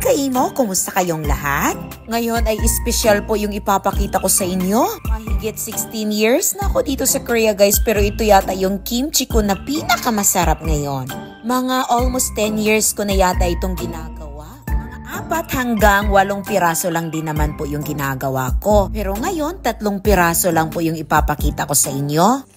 kaimo, kumusta kayong lahat? Ngayon ay special po yung ipapakita ko sa inyo. Mahigit 16 years na ako dito sa Korea guys, pero ito yata yung kimchi ko na pinakamasarap ngayon. Mga almost 10 years ko na yata itong ginagawa. Mga 4 hanggang 8 piraso lang din naman po yung ginagawa ko. Pero ngayon, 3 piraso lang po yung ipapakita ko sa inyo.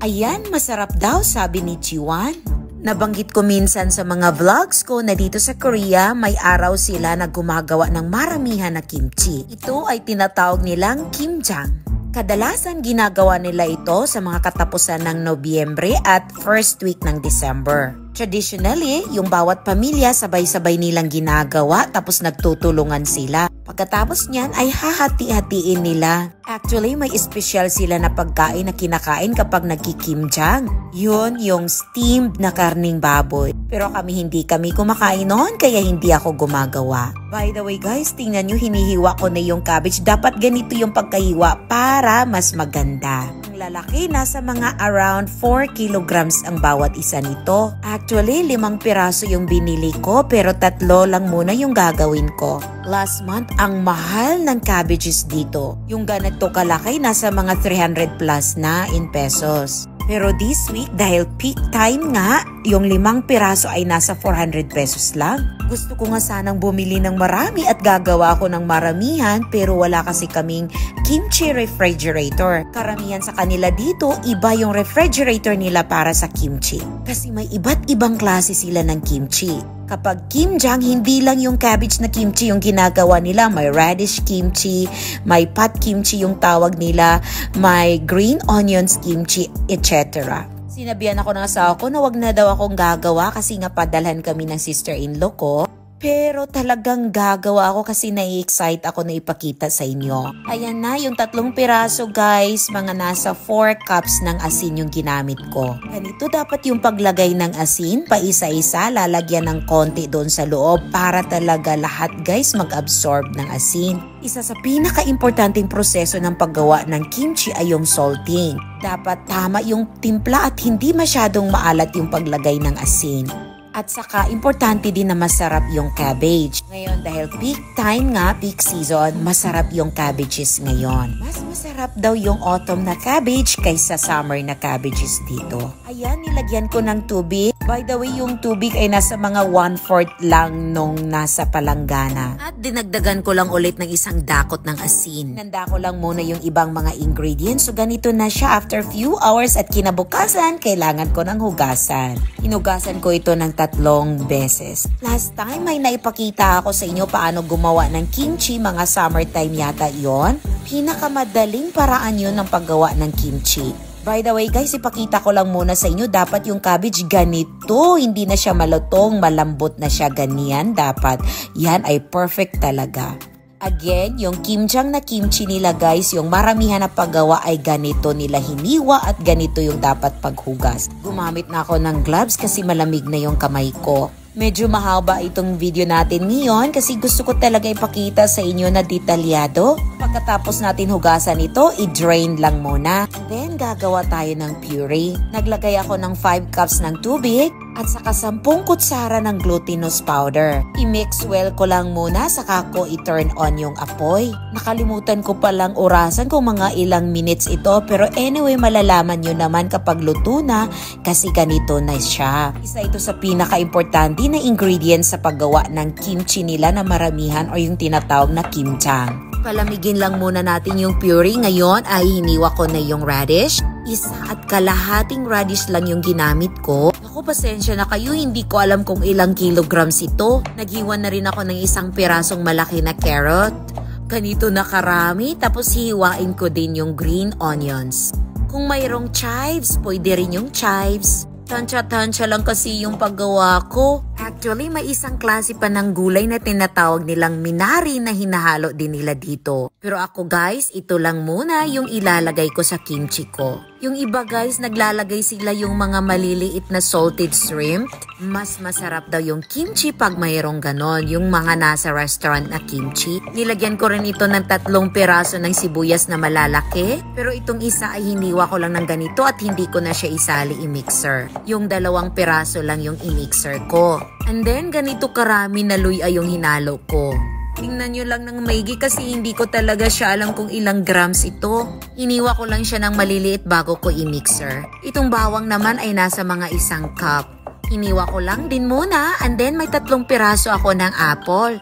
Ayan, masarap daw, sabi ni Jiwan. Nabanggit ko minsan sa mga vlogs ko na dito sa Korea, may araw sila na gumagawa ng maramihan na kimchi. Ito ay tinatawag nilang kimjang. Kadalasan ginagawa nila ito sa mga katapusan ng Nobyembre at first week ng December. Traditionally, yung bawat pamilya sabay-sabay nilang ginagawa tapos nagtutulungan sila. Pagkatapos niyan ay hahati-hatiin nila. Actually, may espesyal sila na pagkain na kinakain kapag nagkikimjang. Yun yung steamed na karning baboy. Pero hindi kami kumakain noon kaya hindi ako gumagawa. By the way guys, tingnan nyo, hinihiwa ko na yung cabbage. Dapat ganito yung pagkahiwa para mas maganda. Ang lalaki, nasa mga around 4 kilograms ang bawat isa nito. Actually, 5 piraso yung binili ko pero 3 lang muna yung gagawin ko. Last month, ang mahal ng cabbages dito. Yung ganito kalaki, nasa mga 300 plus na in pesos. Pero this week, dahil peak time nga, yung 5 piraso ay nasa 400 pesos lang. Gusto ko nga sanang bumili ng marami at gagawa ko ng maramihan pero wala kasi kaming kimchi refrigerator. Karamihan sa kanila dito, iba yung refrigerator nila para sa kimchi. Kasi may iba't ibang klase sila ng kimchi. Kapag kimjang, hindi lang yung cabbage na kimchi yung ginagawa nila. May radish kimchi, may pot kimchi yung tawag nila, may green onions kimchi, etc. Sinabihan ako ng asawa ko na wag na daw akong gagawa kasi nga padalhan kami ng sister-in-law ko. Pero talagang gagawa ako kasi nai-excite ako na ipakita sa inyo. Ayan na, yung 3 piraso guys, mga nasa 4 cups ng asin yung ginamit ko. Ganito dapat yung paglagay ng asin, paisa-isa, lalagyan ng konti doon sa loob para talaga lahat guys mag-absorb ng asin. Isa sa pinaka-importanting proseso ng paggawa ng kimchi ay yung salting. Dapat tama yung timpla at hindi masyadong maalat yung paglagay ng asin. At saka, importante din na masarap yung cabbage. Ngayon, dahil peak time nga, peak season, masarap yung cabbages ngayon. Mas masarap daw yung autumn na cabbage kaysa summer na cabbages dito. Ayan, nilagyan ko ng tubig. By the way, yung tubig ay nasa mga 1/4 lang nung nasa palanggana. At dinagdagan ko lang ulit ng isang dakot ng asin. Nanda ko lang muna yung ibang mga ingredients. So, ganito na siya after few hours at kinabukasan, kailangan ko ng hugasan. Hinugasan ko ito ng 3 beses. Last time may naipakita ako sa inyo paano gumawa ng kimchi, mga summertime yata yon. Pinakamadaling paraan yun ng paggawa ng kimchi. By the way guys, ipakita ko lang muna sa inyo, dapat yung cabbage ganito, hindi na siya malutong, malambot na siya, ganyan dapat. Yan ay perfect talaga. Again, yung kimjang na kimchi nila guys, yung maramihan na paggawa ay ganito nila hiniwa at ganito yung dapat paghugas. Gumamit na ako ng gloves kasi malamig na yung kamay ko. Medyo mahaba itong video natin ngayon kasi gusto ko talaga ipakita sa inyo na detalyado. Pagkatapos natin hugasan ito, i-drain lang muna. Then, gagawa tayo ng puree. Naglagay ako ng 5 cups ng tubig at saka 10 kutsara ng glutinous powder. I-mix well ko lang muna, saka ko i-turn on yung apoy. Nakalimutan ko palang orasan kung mga ilang minutes ito, pero anyway, malalaman nyo naman kapag luto na kasi ganito na siya. Isa ito sa pinaka-importante na ingredients sa paggawa ng kimchi nila na maramihan o yung tinatawag na kimjang. Palamigin lang muna natin yung puree. Ngayon ay hiniwa ko na yung radish. 1 1/2 radish lang yung ginamit ko. Ako, pasensya na kayo, hindi ko alam kung ilang kilograms ito. Naghiwan na rin ako ng 1 pirasong malaki na carrot. Ganito na karami, tapos hiwain ko din yung green onions. Kung mayroong chives, pwede rin yung chives. Tansya-tansya lang kasi yung paggawa ko. Actually, may isang klase pa ng gulay na tinatawag nilang minari na hinahalo din nila dito. Pero ako guys, ito lang muna yung ilalagay ko sa kimchi ko. Yung iba guys, naglalagay sila yung mga maliliit na salted shrimp. Mas masarap daw yung kimchi pag mayroong ganon, yung mga nasa restaurant na kimchi. Nilagyan ko rin ito ng 3 piraso ng sibuyas na malalaki. Pero itong isa ay hiniwa ko lang ng ganito at hindi ko na siya isali i-mixer. Yung 2 piraso lang yung i-mixer ko. And then ganito karami na luya yung hinalo ko. Tingnan nyo lang ng maigi kasi hindi ko talaga siya alam kung ilang grams ito. Iniwa ko lang siya ng maliliit bago ko i-mixer. Itong bawang naman ay nasa mga 1 cup. Iniwa ko lang din muna and then may 3 piraso ako ng apple.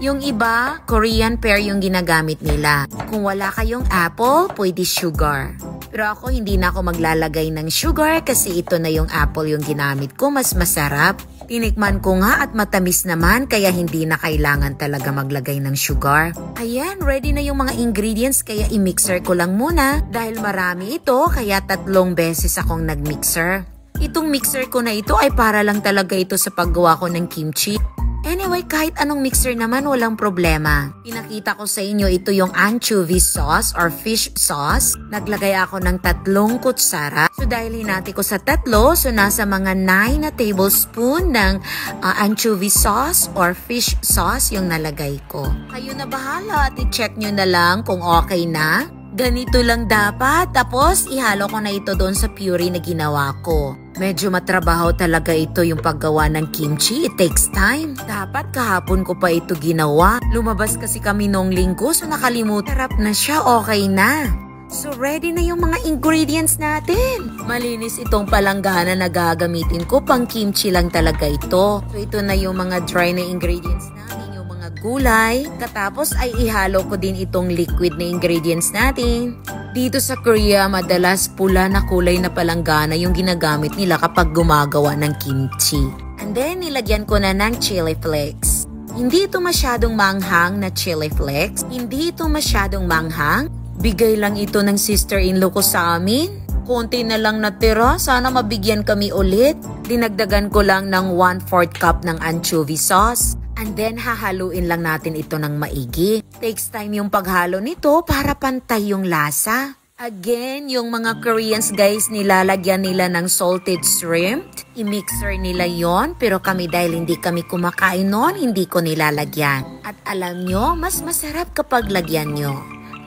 Yung iba, Korean pear yung ginagamit nila. Kung wala kayong apple, pwede sugar. Pero ako hindi na ako maglalagay ng sugar kasi ito na yung apple yung ginamit ko, mas masarap. Tinikman ko nga at matamis naman kaya hindi na kailangan talaga maglagay ng sugar. Ayan, ready na yung mga ingredients kaya i-mixer ko lang muna. Dahil marami ito kaya 3 beses akong nag-mixer. Itong mixer ko na ito ay para lang talaga ito sa paggawa ko ng kimchi. Anyway, kahit anong mixer naman, walang problema. Pinakita ko sa inyo, ito yung anchovy sauce or fish sauce. Naglagay ako ng 3 kutsara. So dahil hinati ko sa 3, so nasa mga 9 na tablespoon ng anchovy sauce or fish sauce yung nalagay ko. Kayo na bahala at i-check nyo na lang kung okay na. Ganito lang dapat. Tapos ihalo ko na ito doon sa puree na ginawa ko. Medyo matrabaho talaga ito yung paggawa ng kimchi. It takes time. Dapat kahapon ko pa ito ginawa. Lumabas kasi kami nung linggo so nakalimutan. Sarap na siya, okay na. So ready na yung mga ingredients natin. Malinis itong palanggana na gagamitin ko. Pang kimchi lang talaga ito. So ito na yung mga dry na ingredients natin. Yung mga gulay. Katapos ay ihalo ko din itong liquid na ingredients natin. Dito sa Korea, madalas pula na kulay na palanggana yung ginagamit nila kapag gumagawa ng kimchi. And then, nilagyan ko na ng chili flakes. Hindi ito masyadong manghang na chili flakes. Hindi ito masyadong manghang. Bigay lang ito ng sister-in-law ko sa amin. Konti na lang natira. Sana mabigyan kami ulit. Dinagdagan ko lang ng 1/4 cup ng anchovy sauce. And then, hahaluin lang natin ito ng maigi. Takes time yung paghalo nito para pantay yung lasa. Again, yung mga Koreans guys, nilalagyan nila ng salted shrimp. I-mixer nila yon, pero kami dahil hindi kami kumakain noon, hindi ko nilalagyan. At alam nyo, mas masarap kapag lagyan nyo.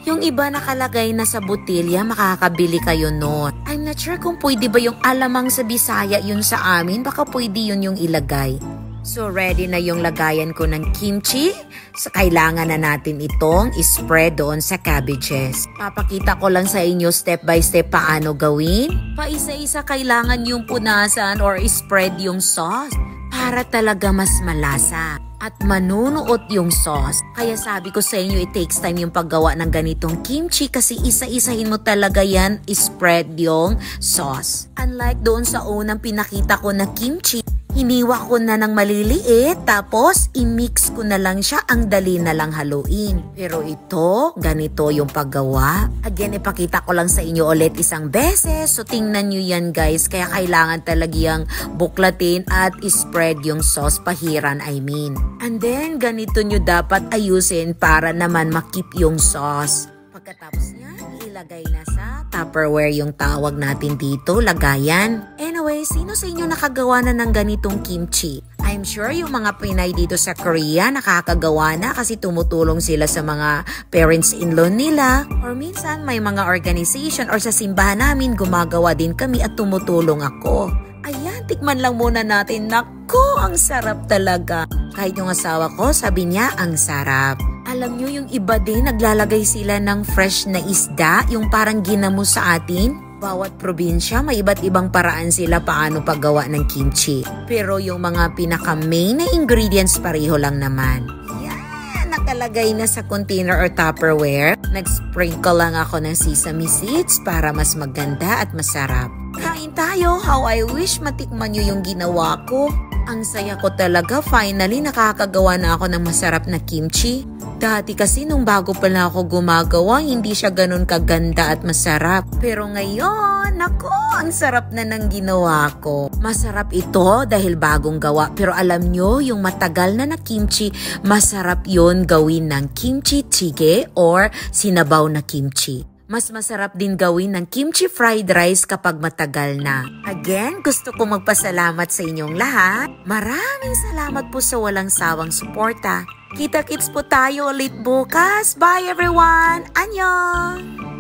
Yung iba nakalagay na sa botilya, makakabili kayo noon. I'm not sure kung pwede ba yung alamang sa Bisaya yun sa amin, baka pwede yun yung ilagay. So ready na yung lagayan ko ng kimchi. So kailangan na natin itong spread doon sa cabbages. Papakita ko lang sa inyo step by step paano gawin. Paisa-isa kailangan yung punasan or spread yung sauce para talaga mas malasa at manunuot yung sauce. Kaya sabi ko sa inyo, it takes time yung paggawa ng ganitong kimchi kasi isa-isahin mo talaga yan, spread yung sauce. Unlike doon sa unang pinakita ko na kimchi, hiniwa ko na ng maliliit tapos i-mix ko na lang siya, ang dali na lang haluin. Pero ito, ganito yung paggawa. Again, ipakita ko lang sa inyo ulit isang beses. So tingnan nyo yan guys, kaya kailangan talagang buklatin at spread yung sauce, pahiran I mean. And then, ganito nyo dapat ayusin para naman makip yung sauce. Pagkatapos niya, ilagay na sa Tupperware yung tawag natin dito, lagayan. Anyway, sino sa inyo nakagawa na ng ganitong kimchi? I'm sure yung mga Pinay dito sa Korea nakakagawa na kasi tumutulong sila sa mga parents-in-law nila. Or minsan may mga organization or sa simbahan namin gumagawa din kami at tumutulong ako. Ayan, tikman lang muna natin. Naku, ang sarap talaga. Kahit yung asawa ko, sabi niya, ang sarap. Alam nyo, yung iba din, naglalagay sila ng fresh na isda, yung parang ginamo sa atin. Bawat probinsya, may iba't ibang paraan sila paano paggawa ng kimchi. Pero yung mga pinaka-main na ingredients, pareho lang naman. Yan, nakalagay na sa container or Tupperware. Nag-sprinkle lang ako ng sesame seeds para mas maganda at masarap. Kain tayo, how I wish matikman nyo yung ginawa ko. Ang saya ko talaga, finally nakakagawa na ako ng masarap na kimchi. Dati kasi nung bago pa lang ako gumagawa, hindi siya ganun kaganda at masarap. Pero ngayon, nako, ang sarap na ng ginawa ko. Masarap ito dahil bagong gawa. Pero alam nyo, yung matagal na kimchi, masarap yon gawin ng kimchi jjigae or sinabaw na kimchi. Mas masarap din gawin ng kimchi fried rice kapag matagal na. Again, gusto ko magpasalamat sa inyong lahat. Maraming salamat po sa walang sawang suporta. Kita-kits po tayo ulit bukas. Bye everyone! Annyeong!